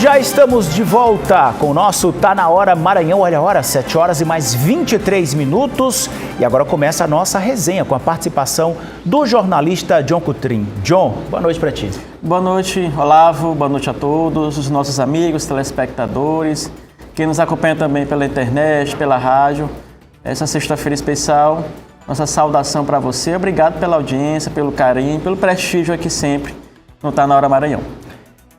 Já estamos de volta com o nosso Tá Na Hora Maranhão. Olha a hora, 7 horas e mais 23 minutos. E agora começa a nossa resenha com a participação do jornalista John Coutrin. John, boa noite para ti. Boa noite, Olavo. Boa noite a todos, os nossos amigos, telespectadores, quem nos acompanha também pela internet, pela rádio. Essa sexta-feira especial, nossa saudação para você. Obrigado pela audiência, pelo carinho, pelo prestígio aqui sempre no Tá Na Hora Maranhão.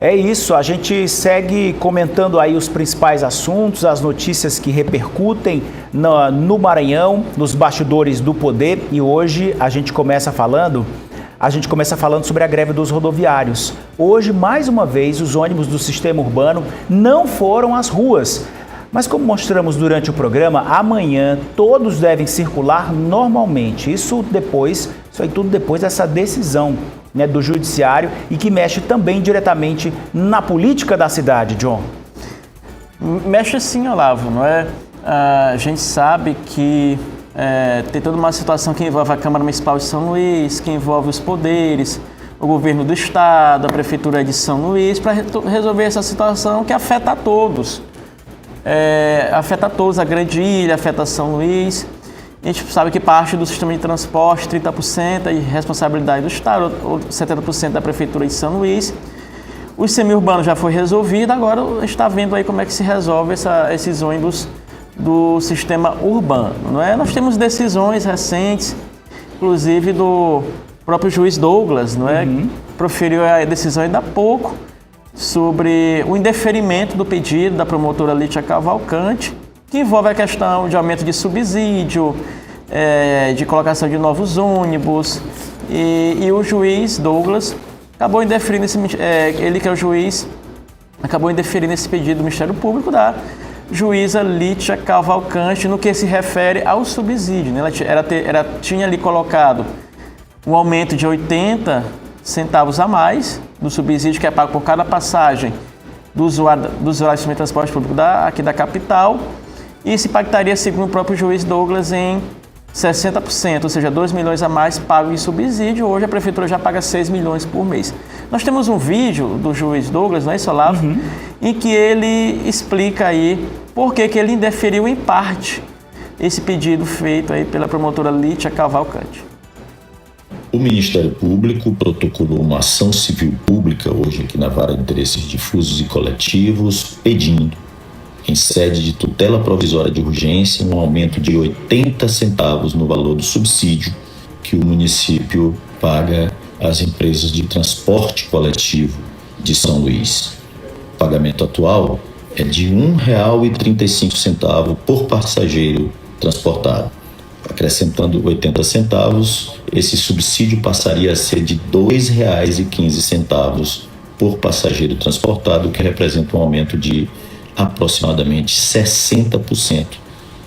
É isso, a gente segue comentando aí os principais assuntos, as notícias que repercutem no Maranhão, nos bastidores do poder, e hoje a gente começa falando sobre a greve dos rodoviários. Hoje, mais uma vez, os ônibus do sistema urbano não foram às ruas. Mas como mostramos durante o programa, amanhã todos devem circular normalmente. Isso aí tudo depois dessa decisão, né, do judiciário, e que mexe também diretamente na política da cidade, John. Mexe sim, Olavo, não é? A gente sabe que tem toda uma situação que envolve a Câmara Municipal de São Luís, que envolve os poderes, o governo do estado, a Prefeitura de São Luís, para resolver essa situação que afeta a todos. Afeta a todos, a Grande Ilha, afeta São Luís. A gente sabe que parte do sistema de transporte, 30% é de responsabilidade do estado, ou 70% da Prefeitura de São Luís. O semi-urbano já foi resolvido, agora a gente está vendo aí como é que se resolve esses ônibus do sistema urbano, não é? Nós temos decisões recentes, inclusive do próprio juiz Douglas, não é? Proferiu a decisão ainda há pouco sobre o indeferimento do pedido da promotora Lítia Cavalcante, que envolve a questão de aumento de subsídio, de colocação de novos ônibus, e o juiz Douglas acabou indeferindo ele que é o juiz, acabou indeferindo esse pedido do Ministério Público da juíza Lítia Cavalcante no que se refere ao subsídio, né? Ela tinha ali colocado um aumento de 80 centavos a mais do subsídio que é pago por cada passagem do usuário de transporte público aqui da capital, e se pactaria, segundo o próprio juiz Douglas, em 60%, ou seja, 2 milhões a mais pago em subsídio. Hoje a Prefeitura já paga 6 milhões por mês. Nós temos um vídeo do juiz Douglas, não é isso, Olavo? Em que ele explica aí por que ele indeferiu em parte esse pedido feito aí pela promotora Lítia Cavalcante. O Ministério Público protocolou uma ação civil pública hoje aqui na Vara de Interesses Difusos e Coletivos, pedindo, em sede de tutela provisória de urgência, um aumento de 80 centavos no valor do subsídio que o município paga às empresas de transporte coletivo de São Luís. O pagamento atual é de R$ 1,35 por passageiro transportado. Acrescentando 80 centavos, esse subsídio passaria a ser de R$ 2,15 por passageiro transportado, o que representa um aumento de aproximadamente 60%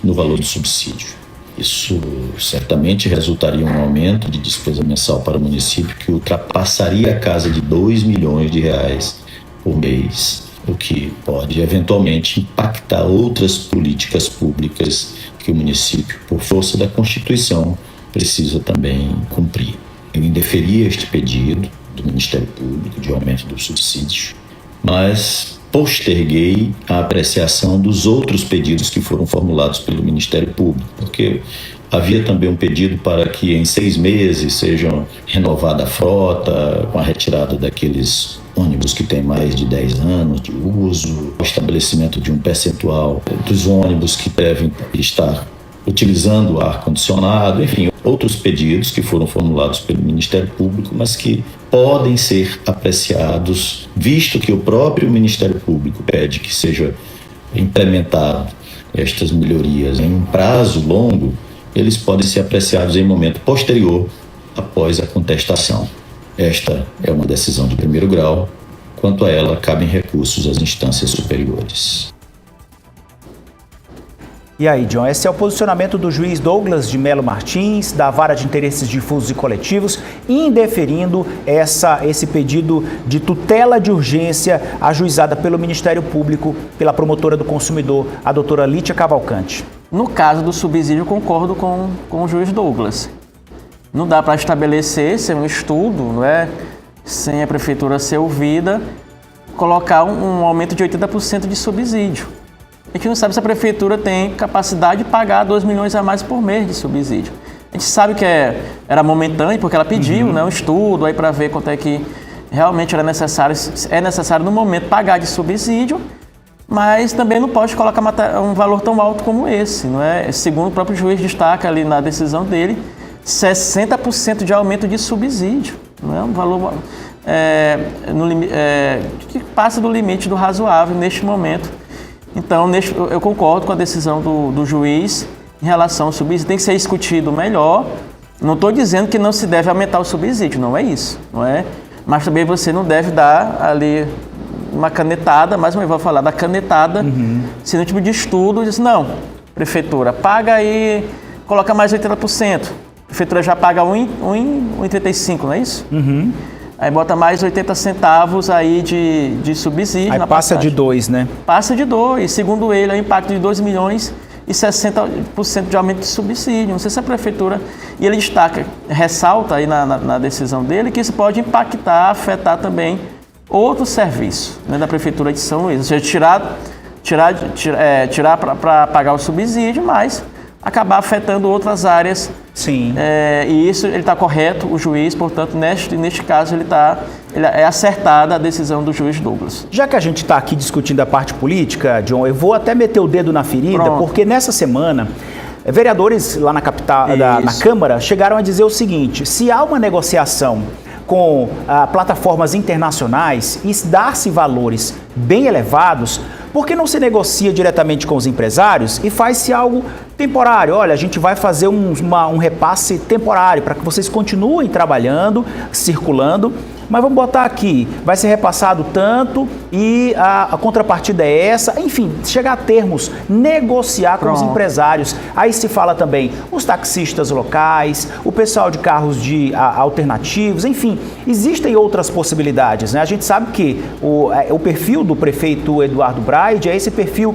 no valor do subsídio. Isso certamente resultaria em um aumento de despesa mensal para o município que ultrapassaria a casa de R$ 2 milhões por mês, o que pode eventualmente impactar outras políticas públicas que o município, por força da Constituição, precisa também cumprir. Eu indeferia este pedido do Ministério Público de aumento do subsídio, mas posterguei a apreciação dos outros pedidos que foram formulados pelo Ministério Público, porque havia também um pedido para que em 6 meses seja renovada a frota, com a retirada daqueles ônibus que têm mais de 10 anos de uso, o estabelecimento de um percentual dos ônibus que devem estar utilizando ar-condicionado, enfim, outros pedidos que foram formulados pelo Ministério Público, mas que podem ser apreciados, visto que o próprio Ministério Público pede que seja implementado estas melhorias em um prazo longo, eles podem ser apreciados em momento posterior após a contestação. Esta é uma decisão de primeiro grau. Quanto a ela, cabem recursos às instâncias superiores. E aí, John, esse é o posicionamento do juiz Douglas de Melo Martins, da Vara de Interesses Difusos e Coletivos, indeferindo esse pedido de tutela de urgência ajuizada pelo Ministério Público, pela promotora do consumidor, a doutora Lítia Cavalcante. No caso do subsídio, eu concordo com o juiz Douglas. Não dá para estabelecer, sem um estudo, não é? Sem a prefeitura ser ouvida, colocar um aumento de 80% de subsídio. A gente não sabe se a prefeitura tem capacidade de pagar 2 milhões a mais por mês de subsídio. A gente sabe que era momentâneo, porque ela pediu um estudo aí para ver quanto é que realmente é necessário no momento pagar de subsídio, mas também não pode colocar um valor tão alto como esse, não é? Segundo o próprio juiz destaca ali na decisão dele, 60% de aumento de subsídio, não é um valor que passa do limite do razoável neste momento. Então, eu concordo com a decisão do juiz em relação ao subsídio. Tem que ser discutido melhor. Não estou dizendo que não se deve aumentar o subsídio, não é isso, não é? Mas também você não deve dar ali uma canetada, mais uma vez vou falar da canetada, se no tipo de estudo diz, não, prefeitura, paga aí, coloca mais 80%. A prefeitura já paga 1,35, não é isso? Aí bota mais 80 centavos aí de subsídio. Aí na passa passagem. de 2, né? Passa de 2. Segundo ele, é um impacto de 2 milhões e 60% de aumento de subsídio. Não sei se a prefeitura... E ele ressalta aí na decisão dele que isso pode impactar, afetar também outro serviço, né, da prefeitura de São Luís. Ou seja, tirar para pagar o subsídio, mas acabar afetando outras áreas. Sim. E isso ele está correto, o juiz, portanto, neste caso é acertada a decisão do juiz Douglas. Já que a gente está aqui discutindo a parte política, John, eu vou até meter o dedo na ferida, Pronto. porque nessa semana vereadores lá na capital, na Câmara, chegaram a dizer o seguinte: se há uma negociação com plataformas internacionais e dar-se valores bem elevados, por que não se negocia diretamente com os empresários e faz-se algo temporário? Olha, a gente vai fazer um repasse temporário para que vocês continuem trabalhando, circulando, mas vamos botar aqui, vai ser repassado tanto e a contrapartida é essa. Enfim, chegar a termos, negociar com os empresários. Aí se fala também os taxistas locais, o pessoal de carros alternativos, enfim, existem outras possibilidades, né? A gente sabe que o perfil do prefeito Eduardo Braide é esse perfil,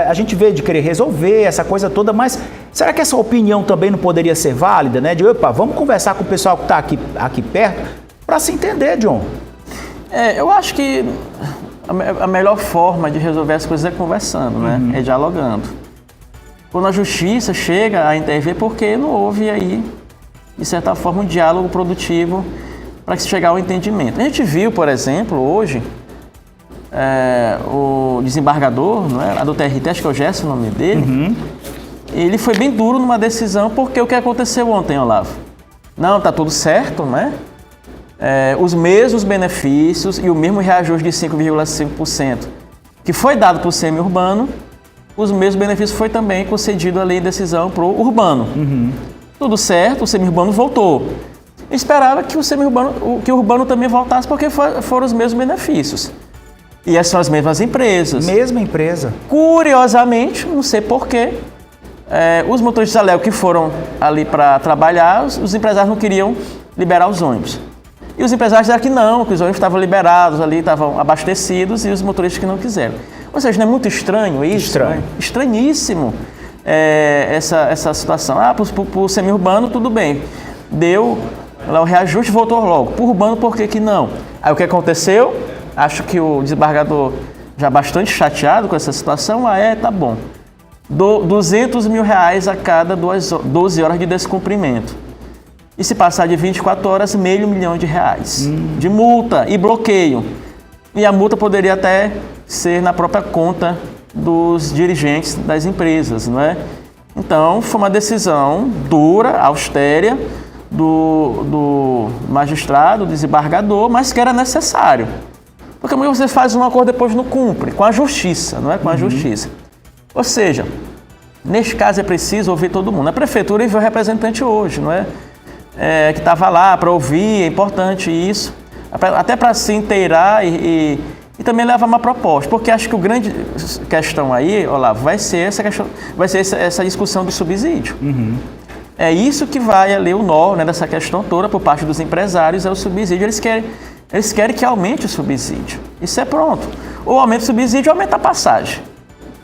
a gente vê de querer resolver essa coisa toda, mas será que essa opinião também não poderia ser válida, né? De, opa, vamos conversar com o pessoal que está aqui perto, para se entender, John. Eu acho que a melhor forma de resolver as coisas é conversando, né? É dialogando. Quando a justiça chega a intervir, porque não houve aí, de certa forma, um diálogo produtivo para se chegar ao entendimento. A gente viu, por exemplo, hoje, o desembargador, não é? A do TRT, acho que é o Gerson o nome dele, ele foi bem duro numa decisão, porque o que aconteceu ontem, Olavo? Não, tá tudo certo, né? Os mesmos benefícios e o mesmo reajuste de 5,5% que foi dado para o semi-urbano, os mesmos benefícios foi também concedido ali em decisão para o urbano. Tudo certo, o semi-urbano voltou. Esperava que o urbano também voltasse, porque foram os mesmos benefícios. E essas são as mesmas empresas. Mesma empresa. Curiosamente, não sei porquê, os motoristas alegam que foram ali para trabalhar, os empresários não queriam liberar os ônibus. E os empresários disseram que não, que os ônibus estavam liberados ali, estavam abastecidos, e os motoristas que não quiseram. Ou seja, não é muito estranho isso? Estranho. Né? Estranhíssimo essa situação. Para o semi-urbano, tudo bem. Deu lá o reajuste, voltou logo. Para o urbano, por que não? Aí o que aconteceu? Acho que o desembargador já bastante chateado com essa situação. Tá bom. 200 mil reais a cada 12 horas de descumprimento. E se passar de 24 horas, R$500 mil de multa e bloqueio. E a multa poderia até ser na própria conta dos dirigentes das empresas, não é? Então, foi uma decisão dura, austera, do magistrado, do desembargador, mas que era necessário. Porque você faz um acordo e depois não cumpre, com a justiça, não é? Com a justiça. Ou seja, neste caso é preciso ouvir todo mundo. A prefeitura enviou representante hoje, não é? Que estava lá para ouvir, é importante isso, até para se inteirar e também levar uma proposta, porque acho que a grande questão aí, Olavo, vai ser essa discussão do subsídio. É isso que vai ali o nó, né, dessa questão toda por parte dos empresários, é o subsídio. Eles querem que aumente o subsídio. Isso é pronto. Ou aumenta o subsídio ou aumenta a passagem.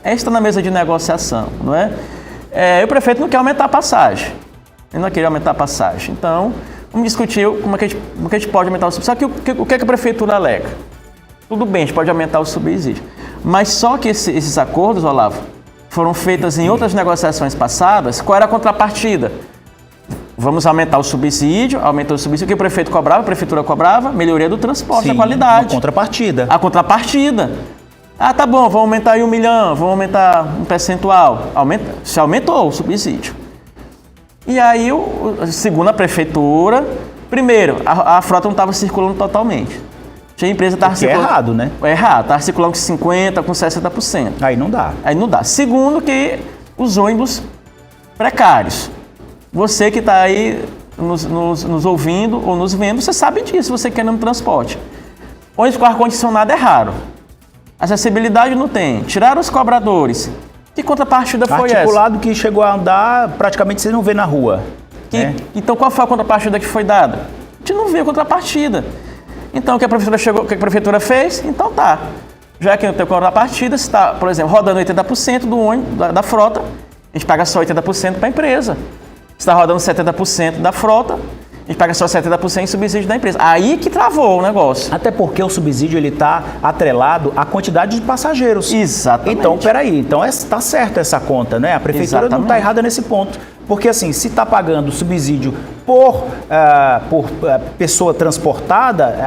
Isso está na mesa de negociação, não é? O prefeito não quer aumentar a passagem. Ele não queria aumentar a passagem. Então, vamos discutir como é que a gente pode aumentar o subsídio. Só que o que a prefeitura alega? tudo bem, a gente pode aumentar o subsídio. Mas só que esses acordos, Olavo, foram feitos em outras negociações passadas. Qual era a contrapartida? Vamos aumentar o subsídio, aumentou o subsídio, o que o prefeito cobrava, a prefeitura cobrava, melhoria do transporte, a qualidade. A contrapartida. A contrapartida. Ah, tá bom, vamos aumentar aí 1 milhão, vamos aumentar um percentual. Se aumentou o subsídio. E aí, segundo a prefeitura, primeiro, a frota não estava circulando totalmente. Tinha empresa que estava circulando. É errado, né? É errado, estava circulando com 50%, com 60%. Aí não dá. Aí não dá. Segundo, que os ônibus precários. Você que está aí nos ouvindo ou nos vendo, você sabe disso, você quer no transporte. Ônibus com ar-condicionado é raro. Acessibilidade não tem. Tiraram os cobradores. Que contrapartida foi essa? Articulado que chegou a andar, praticamente você não vê na rua. Então, qual foi a contrapartida que foi dada? A gente não vê a contrapartida. Então, o que a prefeitura fez? Então tá. Já que não tem contrapartida, se está, por exemplo, rodando 80% do ônibus, da frota, a gente paga só 80% para a empresa. Se está rodando 70% da frota, a gente paga só 70% em subsídio da empresa. Aí que travou o negócio. Até porque o subsídio está atrelado à quantidade de passageiros. Exatamente. Então, peraí. Então, está certa essa conta, né? A prefeitura não está errada nesse ponto. Porque, assim, se está pagando subsídio por pessoa transportada,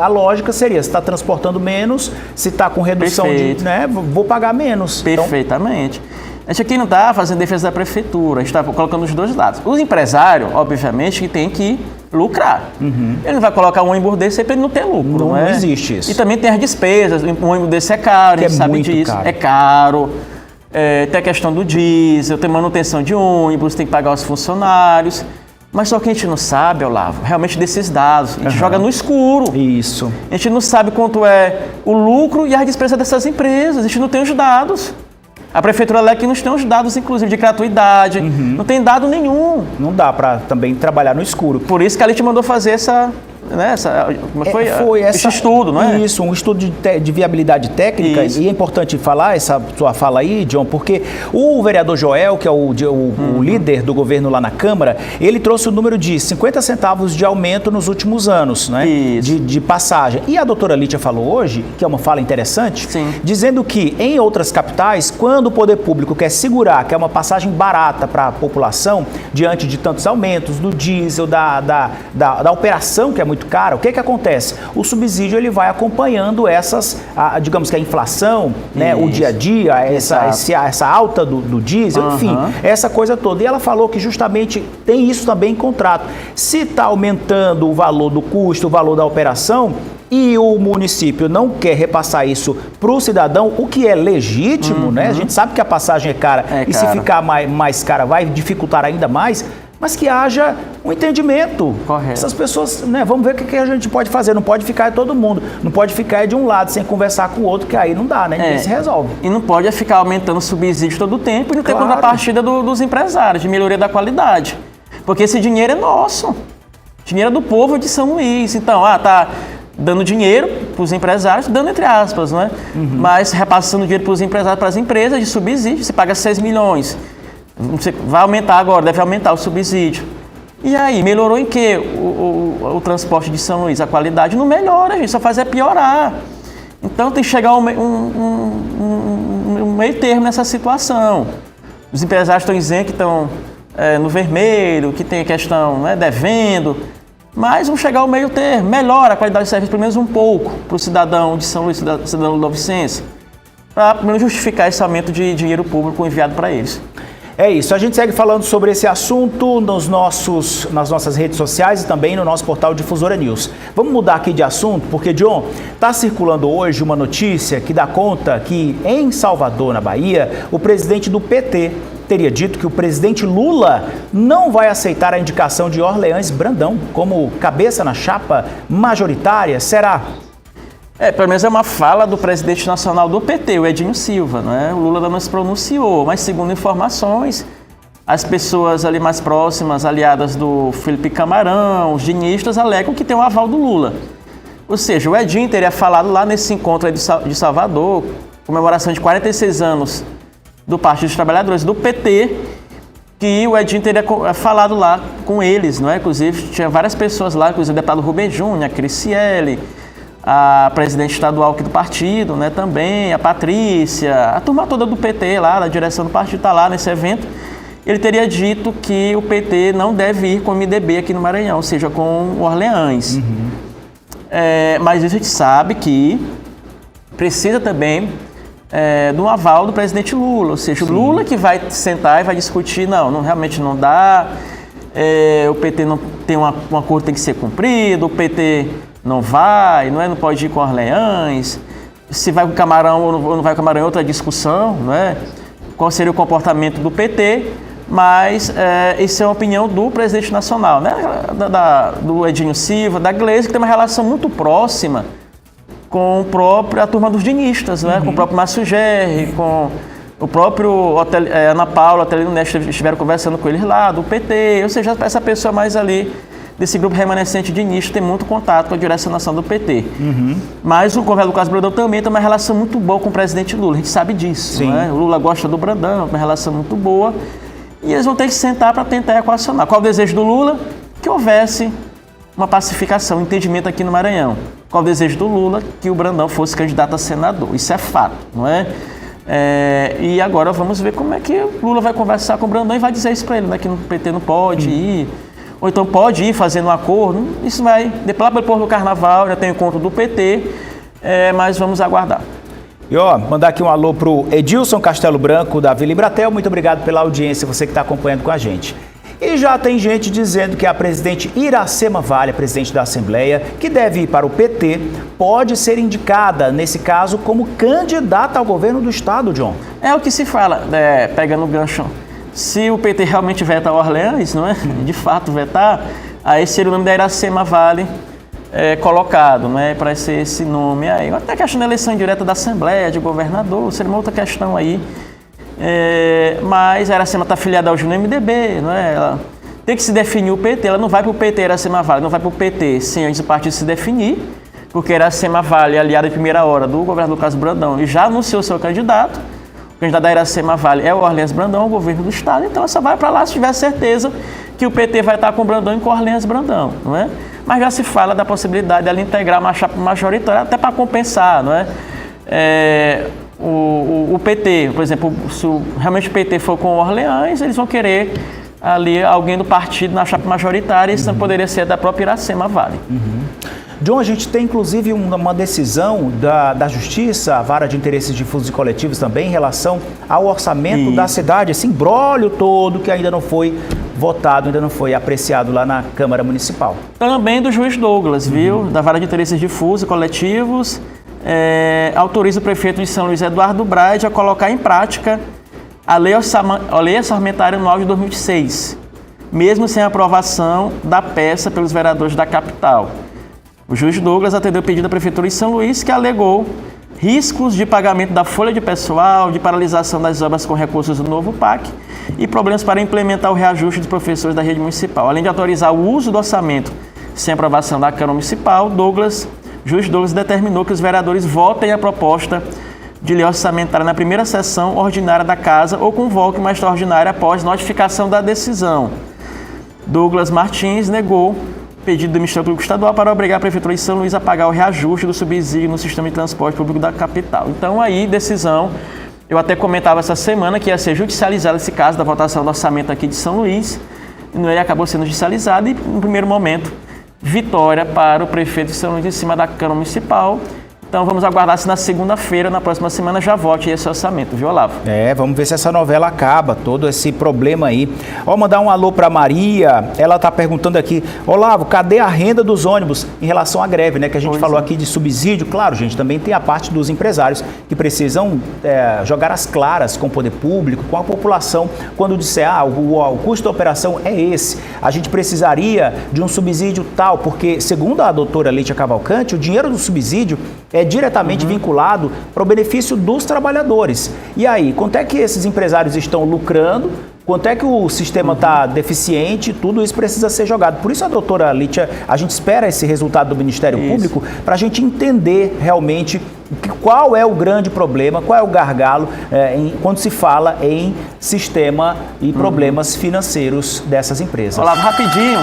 a lógica seria, se está transportando menos, se está com redução de... né, vou pagar menos. Perfeitamente. A gente aqui não está fazendo defesa da prefeitura, a gente está colocando os dois lados. O empresário, obviamente, que tem que lucrar. Ele não vai colocar um ônibus desse para ele não ter lucro. Não existe isso. E também tem as despesas, um ônibus desse é caro, a gente sabe disso. É caro. Tem a questão do diesel, tem manutenção de ônibus, tem que pagar os funcionários. Mas só que a gente não sabe, Olavo, realmente desses dados. A gente joga no escuro. Isso. A gente não sabe quanto é o lucro e as despesas dessas empresas. A gente não tem os dados. A prefeitura alega que não tem os dados, inclusive, de gratuidade. Não tem dado nenhum. Não dá para também trabalhar no escuro. Por isso que a lei te mandou fazer esse estudo, não é? Isso, um estudo de viabilidade técnica. Isso. E é importante falar essa sua fala aí, John, porque o vereador Joel, que é o líder do governo lá na Câmara, ele trouxe o número de 50 centavos de aumento nos últimos anos, né? De passagem. E a doutora Lítia falou hoje, que é uma fala interessante, dizendo que em outras capitais, quando o poder público quer segurar que é uma passagem barata para a população, diante de tantos aumentos do diesel, da operação, que é muito cara, o que acontece? O subsídio ele vai acompanhando digamos que a inflação, né, o dia a dia, essa alta do diesel, enfim, essa coisa toda. E ela falou que justamente tem isso também em contrato. Se está aumentando o valor do custo, o valor da operação, e o município não quer repassar isso para o cidadão, o que é legítimo, né? A gente sabe que a passagem é cara, e se ficar mais cara vai dificultar ainda mais, mas que haja um entendimento. Correto. Essas pessoas, né, vamos ver o que a gente pode fazer. Não pode ficar todo mundo. Não pode ficar de um lado sem conversar com o outro, que aí não dá, né? Ninguém se resolve. E não pode ficar aumentando o subsídio todo o tempo e não ter contrapartida dos empresários, de melhoria da qualidade. Porque esse dinheiro é nosso. Dinheiro é do povo de São Luís. Então, tá dando dinheiro para os empresários, dando entre aspas, não é? Mas repassando dinheiro para os empresários, para as empresas de subsídio. Você paga 6 milhões. Você vai aumentar agora, deve aumentar o subsídio. E aí, melhorou em quê o transporte de São Luís? A qualidade não melhora, a gente só faz piorar. Então tem que chegar um meio termo nessa situação. Os empresários estão dizendo que estão no vermelho, que tem a questão, né, devendo, mas vamos chegar ao meio termo. Melhora a qualidade de serviço pelo menos um pouco para o cidadão de São Luís, cidadão ludovicense, para pelo menos justificar esse aumento de dinheiro público enviado para eles. É isso, a gente segue falando sobre esse assunto nas nossas redes sociais e também no nosso portal Difusora News. Vamos mudar aqui de assunto, porque, John, está circulando hoje uma notícia que dá conta que em Salvador, na Bahia, o presidente do PT teria dito que o presidente Lula não vai aceitar a indicação de Orleans Brandão como cabeça na chapa majoritária. Será? Pelo menos é uma fala do presidente nacional do PT, o Edinho Silva, né? O Lula ainda não se pronunciou, mas segundo informações, as pessoas ali mais próximas, aliadas do Felipe Camarão, os dinistas, alegam que tem o aval do Lula. Ou seja, o Edinho teria falado lá nesse encontro aí de Salvador, comemoração de 46 anos do Partido dos Trabalhadores, do PT, que o Edinho teria falado lá com eles, não é? Inclusive, tinha várias pessoas lá, inclusive o deputado Rubem Júnior, a Criciele, a presidente estadual aqui do partido, né, também, a Patrícia, a turma toda do PT lá, da direção do partido está lá nesse evento. Ele teria dito que o PT não deve ir com o MDB aqui no Maranhão, ou seja, com o Orleans. Mas a gente sabe que precisa também do aval do presidente Lula, ou seja, o Lula que vai sentar e vai discutir, realmente não dá, o PT não tem um acordo que tem que ser cumprido, o PT não vai, não pode ir com Orleans, se vai com o Camarão ou não vai com o Camarão é outra discussão, não é? Qual seria o comportamento do PT, mas isso é uma opinião do presidente nacional, né? Do Edinho Silva, da Gleisi, que tem uma relação muito próxima com a turma dos dinistas, né? Com o próprio Márcio Gerri, com o próprio Ana Paula, Atelino Neto, estiveram conversando com eles lá, do PT, ou seja, essa pessoa mais ali desse grupo remanescente dinista tem muito contato com a direção nacional do PT. Mas o governador Carlos Brandão também tem uma relação muito boa com o presidente Lula, a gente sabe disso. Né? O Lula gosta do Brandão, uma relação muito boa, e eles vão ter que sentar para tentar equacionar. Qual o desejo do Lula? Que houvesse uma pacificação, um entendimento aqui no Maranhão. Qual o desejo do Lula? Que o Brandão fosse candidato a senador. Isso é fato, não é? E agora vamos ver como é que o Lula vai conversar com o Brandão e vai dizer isso para ele, né? Que o PT não pode ir, ou então pode ir fazendo um acordo. Isso vai, depois do Carnaval, já tem o encontro do PT, mas vamos aguardar. E mandar aqui um alô pro Edilson Castelo Branco, da Vila Embratel. Muito obrigado pela audiência, você que está acompanhando com a gente. E já tem gente dizendo que a presidente Iracema Vale, a presidente da Assembleia, que deve ir para o PT, pode ser indicada, nesse caso, como candidata ao governo do estado, John. É o que se fala, pegando o gancho. Se o PT realmente veta Orleans, não é? De fato vetar, aí seria o nome da Iracema Vale colocado, né, para ser esse nome aí. Até a questão da eleição direta da Assembleia, de governador, seria uma outra questão aí. Mas a Iracema está afiliada ao MDB, não é? Ela tem que se definir o PT, ela não vai para o PT, Iracema Vale, não vai para o PT sem antes o partido se definir, porque Iracema Vale é aliada em primeira hora do governador Carlos Brandão e já anunciou seu candidato. O candidato da Iracema Vale é o Orleans Brandão, o governo do estado, então ela só vai para lá se tiver certeza que o PT vai estar com o Brandão e com o Orleans Brandão, não é? Mas já se fala da possibilidade dela integrar uma chapa majoritária até para compensar, não é? O PT, por exemplo, se realmente o PT for com o Orleans, eles vão querer ali alguém do partido na chapa majoritária, isso não poderia ser da própria Iracema Vale. John, a gente tem inclusive uma decisão da Justiça, a Vara de Interesses Difusos e Coletivos também, em relação ao orçamento da cidade, esse imbróglio todo que ainda não foi votado, ainda não foi apreciado lá na Câmara Municipal. Também do juiz Douglas, viu? Da Vara de Interesses Difusos e Coletivos, autoriza o prefeito de São Luís, Eduardo Braide, a colocar em prática a Lei Orçamentária Anual de 2006, mesmo sem aprovação da peça pelos vereadores da capital. O juiz Douglas atendeu o pedido da Prefeitura de São Luís, que alegou riscos de pagamento da folha de pessoal, de paralisação das obras com recursos do novo PAC e problemas para implementar o reajuste dos professores da rede municipal. Além de autorizar o uso do orçamento sem aprovação da Câmara Municipal, juiz Douglas determinou que os vereadores votem a proposta de lei orçamentária na primeira sessão ordinária da Casa ou convoquem uma extraordinária após notificação da decisão. Douglas Martins negou pedido do Ministério Público Estadual para obrigar a Prefeitura de São Luís a pagar o reajuste do subsídio no sistema de transporte público da capital. Então, aí, decisão, eu até comentava essa semana que ia ser judicializado esse caso da votação do orçamento aqui de São Luís, e ele acabou sendo judicializado e, no primeiro momento, vitória para o prefeito de São Luís em cima da Câmara Municipal. Então vamos aguardar se na segunda-feira, na próxima semana, já vote esse orçamento, viu, Olavo? Vamos ver se essa novela acaba, todo esse problema aí. Mandar um alô para Maria, ela tá perguntando aqui, Olavo, cadê a renda dos ônibus em relação à greve, né? Que a gente falou aqui de subsídio. Claro, gente, também tem a parte dos empresários que precisam jogar as claras com o poder público, com a população, quando disser, o custo da operação é esse. A gente precisaria de um subsídio tal, porque, segundo a doutora Lídia Cavalcante, o dinheiro do subsídio é diretamente vinculado para o benefício dos trabalhadores. E aí, quanto é que esses empresários estão lucrando? Quanto é que o sistema está deficiente? Tudo isso precisa ser jogado. Por isso, a doutora Lídia, a gente espera esse resultado do Ministério Público para a gente entender realmente qual é o grande problema, qual é o gargalo quando se fala em sistema e problemas financeiros dessas empresas. Olavo, rapidinho,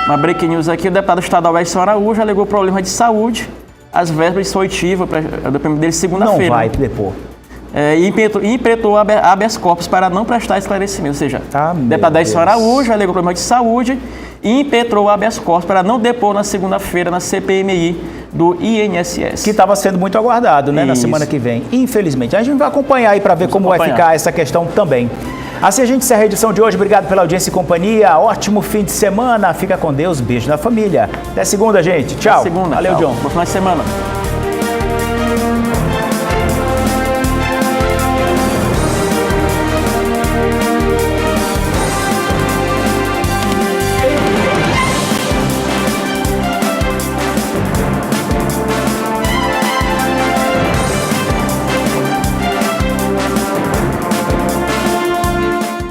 uma break news aqui, o deputado estadual Edson Araújo alegou problema de saúde as vésperas de sua oitiva, o depoimento dele segunda-feira. Não vai depor. E impetrou habeas corpus para não prestar esclarecimento. Ou seja, o deputado Edson Araújo alegou problema de saúde e impetrou habeas corpus para não depor na segunda-feira na CPMI do INSS. Que estava sendo muito aguardado, né, na semana que vem. Infelizmente. A gente vai acompanhar aí para ver como vai ficar essa questão também. Assim a gente encerra a edição de hoje. Obrigado pela audiência e companhia. Ótimo fim de semana. Fica com Deus. Beijo na família. Até segunda, gente. Tchau. Até segunda. Valeu, tchau. John. Bom final de semana.